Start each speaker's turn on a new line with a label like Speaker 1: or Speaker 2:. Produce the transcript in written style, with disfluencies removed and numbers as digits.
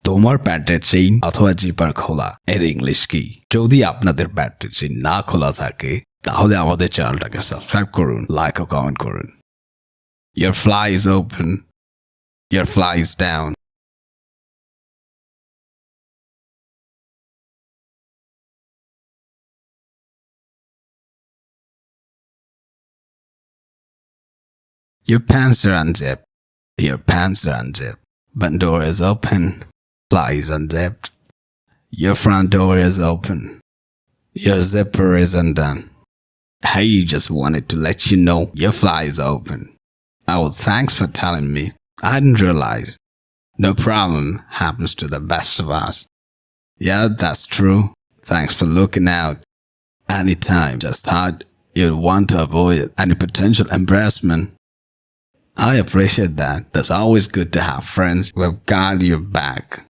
Speaker 1: তোমার প্যান্টের চেইন অথবা জিপার খোলা এর ইংলিশ কি? যদি আপনাদের প্যান্টের চেইন না খোলা থাকে তাহলে আমাদের চ্যানেলটাকে সাবস্ক্রাইব করুন, লাইক ও কমেন্ট করুন। Your fly is open. Your fly is down. Your pants are unzipped. Your pants are unzipped. But door is open. Fly is unzipped. Your front door is open. Your zipper is undone. Hey, just wanted to let you know your fly is open. Oh, thanks for telling me. I didn't realize. No problem. Happens to the best of us. Yeah, that's true. Thanks for looking out. Anytime, just thought you'd want to avoid any potential embarrassment. I appreciate that. That's always good to have friends who have got your back.